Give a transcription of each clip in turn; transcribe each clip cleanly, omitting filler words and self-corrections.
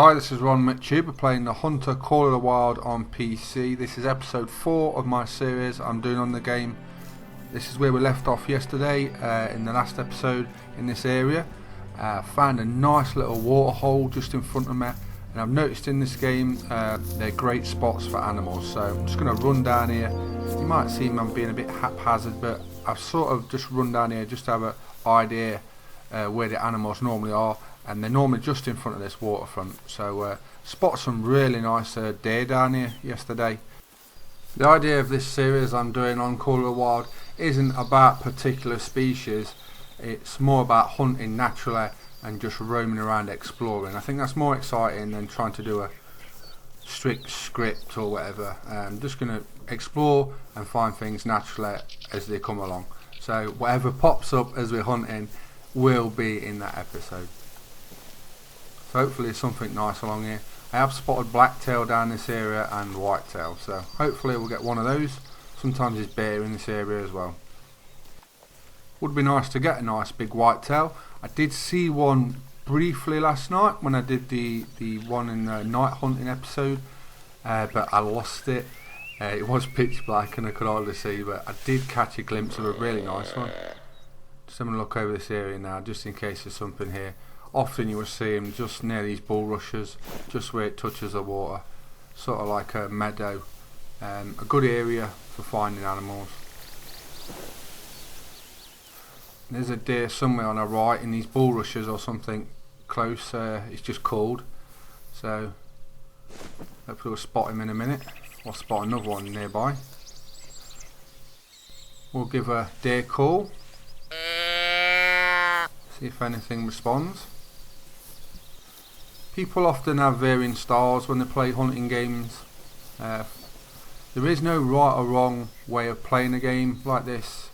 Hi, this is ronMctube. We're playing the Hunter Call of the Wild on PC. This is episode 4 of my series I'm doing on the game. This is where we left off yesterday in the last episode in this area. Found a nice little water hole just in front of me, and I've noticed in this game they're great spots for animals, so I'm just going to run down here. You might see I'm being a bit haphazard, but I've sort of just run down here just to have an idea where the animals normally are, and they're normally just in front of this waterfront. So spotted some really nice deer down here yesterday. The idea of this series I'm doing on Call of the Wild isn't about particular species, it's more about hunting naturally and just roaming around exploring. I think that's more exciting than trying to do a strict script or whatever. I'm just going to explore and find things naturally as they come along. So whatever pops up as we're hunting will be in that episode. So hopefully there's something nice along here. I have spotted blacktail down this area and whitetail, so hopefully we'll get one of those. Sometimes there's bear in this area as well. Would be nice to get a nice big whitetail. I did see one briefly last night when I did the one in the night hunting episode, but I lost it. It was pitch black and I could hardly see, but I did catch a glimpse of a really nice one. Just having a look over this area now, just in case there's something here. Often you will see them just near these bulrushes, just where it touches the water, sort of like a meadow. A good area for finding animals. There's a deer somewhere on the right in these bulrushes or something close. It's just called, so hopefully we'll spot him in a minute. We'll spot another one nearby. We'll give a deer call, see if anything responds. People often have varying styles when they play hunting games. There is no right or wrong way of playing a game like this.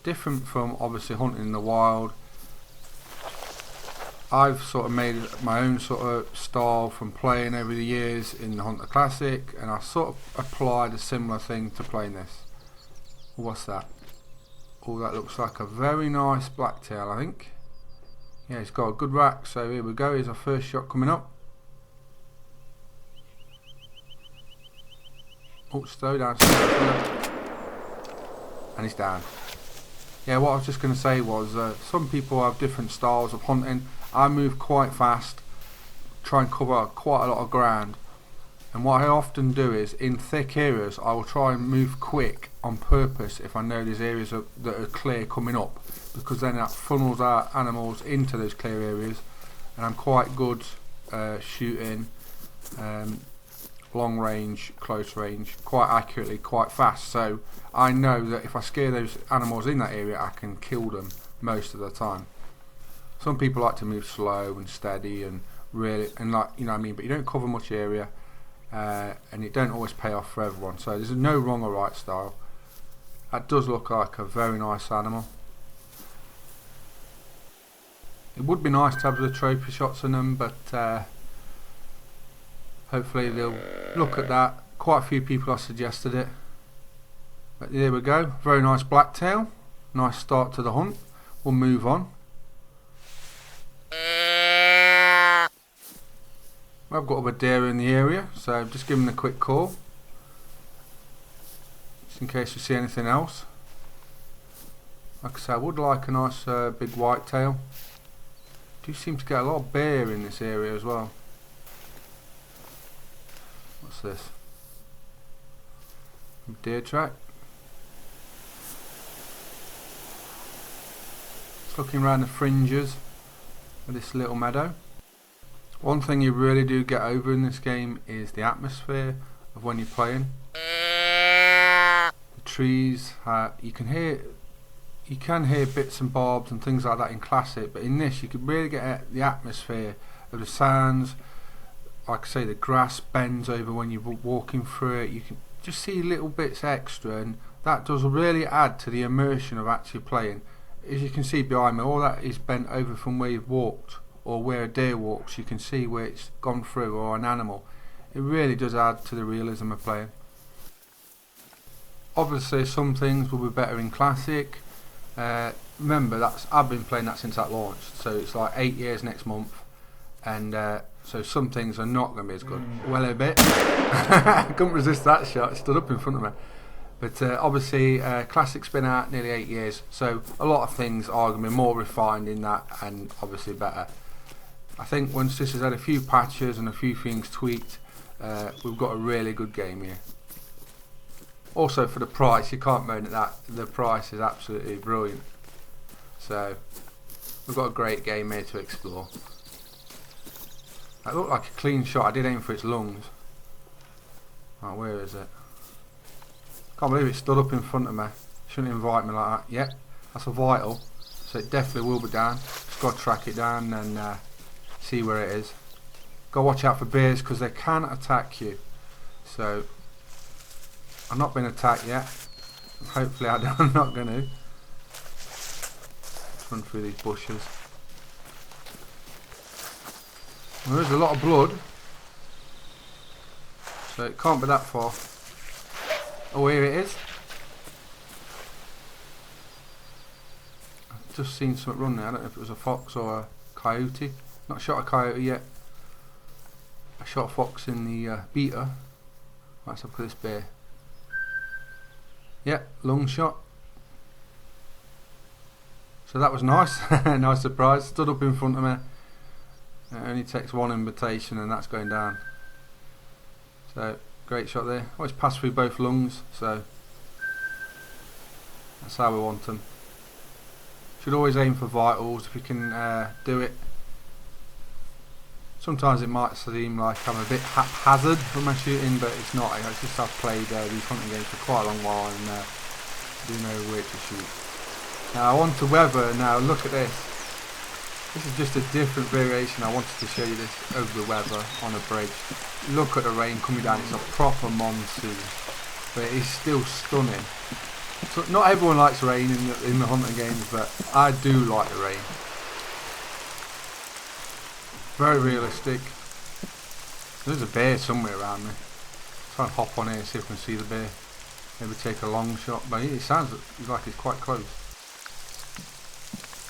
Different from obviously hunting in the wild. I've sort of made my own sort of style from playing over the years in the Hunter Classic, and I sort of applied a similar thing to playing this. What's that? Oh, that looks like a very nice blacktail, I think. Yeah, it's got a good rack, so here we go. Here's our first shot coming up. Oh, slow down. And he's down. Yeah, what I was just going to say was some people have different styles of hunting. I move quite fast, try and cover quite a lot of ground. And what I often do is, in thick areas, I will try and move quick on purpose if I know there's areas that are clear coming up, because then that funnels our animals into those clear areas. And I'm quite good shooting long range, close range, quite accurately, quite fast. So I know that if I scare those animals in that area, I can kill them most of the time. Some people like to move slow and steady and really, and like, you know what I mean, but you don't cover much area. And it don't always pay off for everyone, so there's no wrong or right style. That does look like a very nice animal. It would be nice to have the trophy shots in them, but hopefully they'll look at that. Quite a few people have suggested it, but there we go. Very nice blacktail. Nice start to the hunt. We'll move on. I've got a deer in the area, so just give him a quick call, just in case you see anything else. Like I say, I would like a nice big whitetail. Do seem to get a lot of bear in this area as well. What's this? Deer track. Just looking around the fringes of this little meadow. One thing you really do get over in this game is the atmosphere of when you're playing. The trees, you can hear bits and bobs and things like that in Classic, but in this you can really get the atmosphere of the sounds. Like I say, the grass bends over when you're walking through it. You can just see little bits extra, and that does really add to the immersion of actually playing. As you can see behind me, all that is bent over from where you've walked, or where a deer walks. You can see where it's gone through, or an animal. It really does add to the realism of playing. Obviously some things will be better in Classic. Remember, I've been playing that since that launched, so it's like 8 years next month. and so some things are not going to be as good. Well, a bit. I couldn't resist that shot. It stood up in front of me. But obviously, Classic's been out nearly 8 years, so a lot of things are going to be more refined in that, and obviously better. I think once this has had a few patches and a few things tweaked, we've got a really good game here. Also, for the price, you can't moan at that. The price is absolutely brilliant. So we've got a great game here to explore. That looked like a clean shot. I did aim for its lungs. Oh, where is it? Can't believe it stood up in front of me. Shouldn't invite me like that. Yep, that's a vital. So it definitely will be down. Just got to track it down and see where it is. Got to watch out for bears because they can attack you. So I've not been attacked yet. Hopefully I'm not going to. Let's run through these bushes. Well, there's a lot of blood. So it can't be that far. Oh, here it is. I've just seen something run there. I don't know if it was a fox or a coyote. Not shot a coyote yet. I shot a fox in the beta. Let's have a look at this bear. Yeah, long shot. So that was nice. Nice surprise. Stood up in front of me. It only takes one invitation and that's going down. So great shot there. Always pass through both lungs, so that's how we want them. Should always aim for vitals if you can do it. Sometimes it might seem like I'm a bit haphazard with my shooting, but it's not. It's just I've played these hunting games for quite a long while and do know where to shoot. Now on to weather. Now look at this. This is just a different variation. I wanted to show you this over the weather on a bridge. Look at the rain coming down. It's a proper monsoon, but it is still stunning. So not everyone likes rain in the hunting games, but I do like the rain. Very realistic. There's a bear somewhere around me. Try and hop on here and see if I can see the bear. Maybe take a long shot, but it sounds like it's quite close.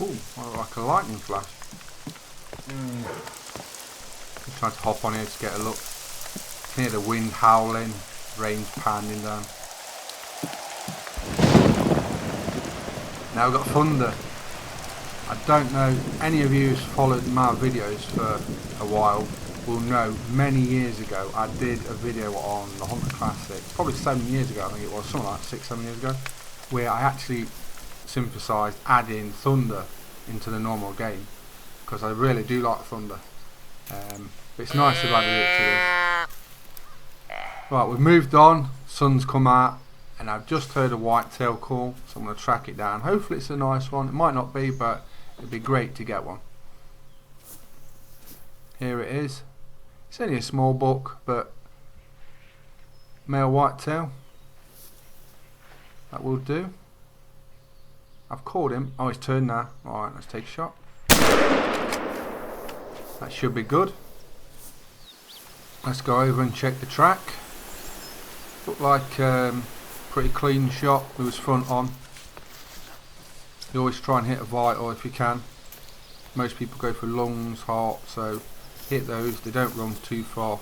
Ooh, like a lightning flash. Just trying to hop on here to get a look. Hear the wind howling, rain's pounding down. Now we've got thunder. I don't know, any of you who's followed my videos for a while will know many years ago I did a video on the Hunter Classic, probably 7 years ago I think it was, something like 6-7 years ago, where I actually synthesised adding thunder into the normal game because I really do like thunder. But it's nice to add it to this. Right, we've moved on, sun's come out, and I've just heard a whitetail call, so I'm going to track it down. Hopefully it's a nice one. It might not be, but it'd be great to get one. Here it is. It's only a small buck, but male whitetail. That will do. I've caught him. Oh, he's turned now. Alright, let's take a shot. That should be good. Let's go over and check the track. Looked like pretty clean shot with his front on. You always try and hit a vital if you can. Most people go for lungs, heart, so hit those. They don't run too far.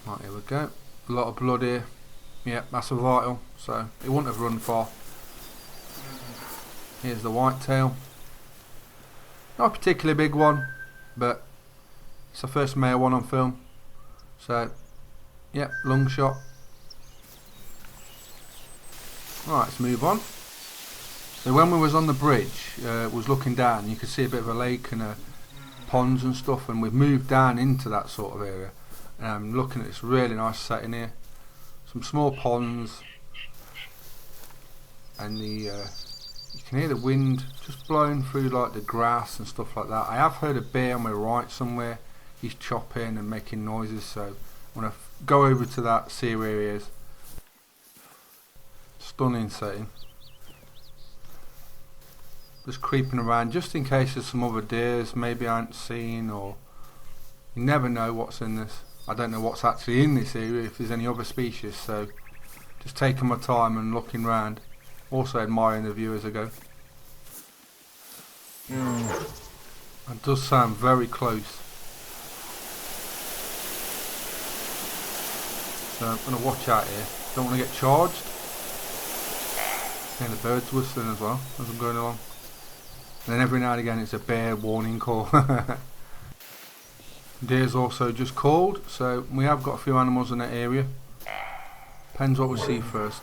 Right, here we go. A lot of blood here. Yep, that's a vital, so it wouldn't have run far. Here's the whitetail. Not a particularly big one, but it's the first male one on film. So, yep, lung shot. Right, let's move on. So when we was on the bridge, was looking down, you could see a bit of a lake and ponds and stuff, and we've moved down into that sort of area. And I'm looking at this really nice setting here. Some small ponds, and you can hear the wind just blowing through like the grass and stuff like that. I have heard a bear on my right somewhere. He's chopping and making noises, so I'm going to go over to that, see where he is. Stunning setting. Just creeping around just in case there's some other deers maybe I haven't seen, or you never know what's in this. I don't know what's actually in this area, if there's any other species, so just taking my time and looking around. Also admiring the view as I go. It does sound very close. So I'm going to watch out here. Don't want to get charged. And the birds whistling as well as I'm going along. And then every now and again it's a bear warning call. Deer's also just called, so we have got a few animals in that area. Depends what we see first.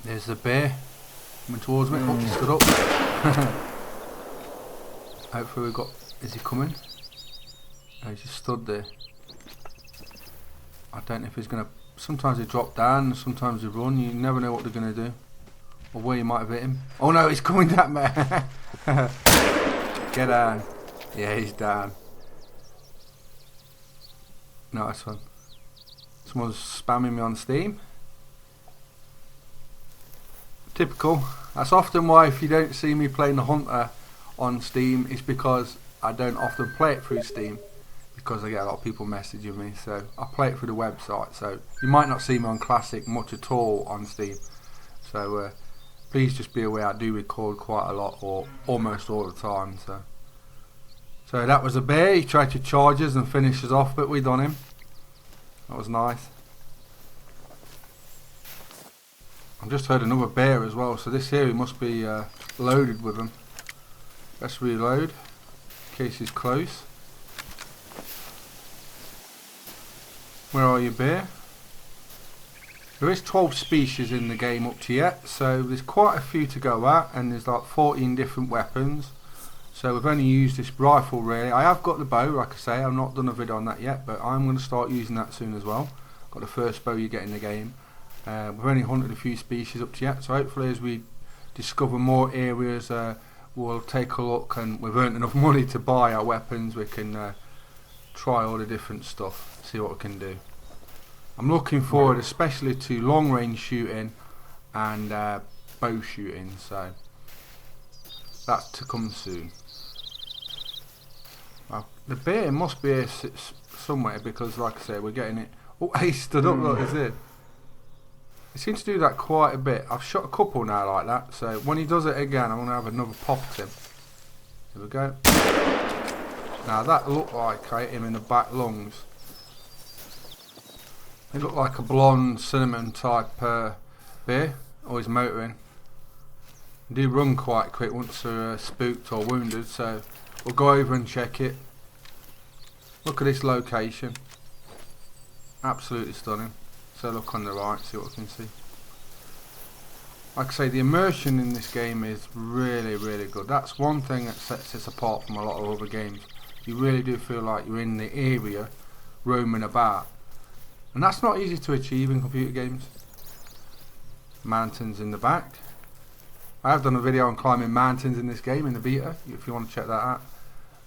There's the bear coming towards me. Oh, he stood up. Hopefully we've got... Is he coming? Oh, he's just stood there. I don't know if he's going to... Sometimes they drop down, sometimes they run. You never know what they're going to do. Or where you might have hit him. Oh no, he's coming at me. Get down. Yeah, he's down. Nice one. Someone's spamming me on Steam. Typical. That's often why if you don't see me playing the Hunter on Steam, it's because I don't often play it through Steam, because I get a lot of people messaging me. So I play it through the website, so you might not see me on Classic much at all on Steam. So please just be aware I do record quite a lot, or almost all the time. So that was a bear. He tried to charge us and finish us off, but we done him. That was nice. I've just heard another bear as well, so this area must be loaded with them. Let's reload in case he's close. Where are you, bear? There is 12 species in the game up to yet, so there's quite a few to go at, and there's like 14 different weapons. So we've only used this rifle really. I have got the bow, like I say. I've not done a video on that yet, but I'm going to start using that soon as well. Got the first bow you get in the game. We've only hunted a few species up to yet, so hopefully as we discover more areas, we'll take a look, and we've earned enough money to buy our weapons. We can try all the different stuff, see what we can do. I'm looking forward especially to long range shooting and bow shooting, so that's to come soon. Well, the bear must be here somewhere, because like I said, we're getting it. Oh, he stood up, look, is it? He seems to do that quite a bit. I've shot a couple now like that, so when he does it again I'm going to have another pop at him. Here we go. Now that looked like I hit him in the back lungs. He looked like a blonde cinnamon type bear. Always motoring. They do run quite quick once they're spooked or wounded, so we'll go over and check it. Look at this location. Absolutely stunning. So look on the right, see what we can see. Like I say, the immersion in this game is really, really good. That's one thing that sets this apart from a lot of other games. You really do feel like you're in the area, roaming about. And that's not easy to achieve in computer games. Mountains in the back. I have done a video on climbing mountains in this game in the beta, if you want to check that out.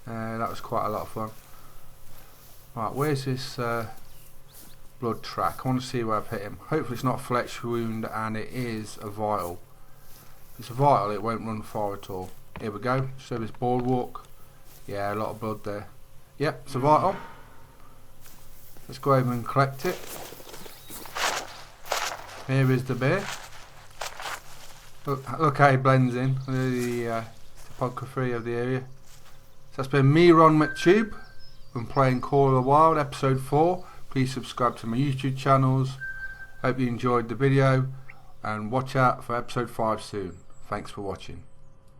That was quite a lot of fun. Right, where's this blood track? I want to see where I've hit him. Hopefully it's not a flesh wound and it is a vial. If it's a vial, it won't run far at all. Here we go, show this boardwalk. Yeah, a lot of blood there. Yep, it's a vital. Let's go over and collect it. Here is the bear. Look how he blends in with the topography of the area. So that's been me, ronMctube. Been playing Call of the Wild episode 4. Please subscribe to my YouTube channels. Hope you enjoyed the video, and watch out for episode 5 soon. Thanks for watching.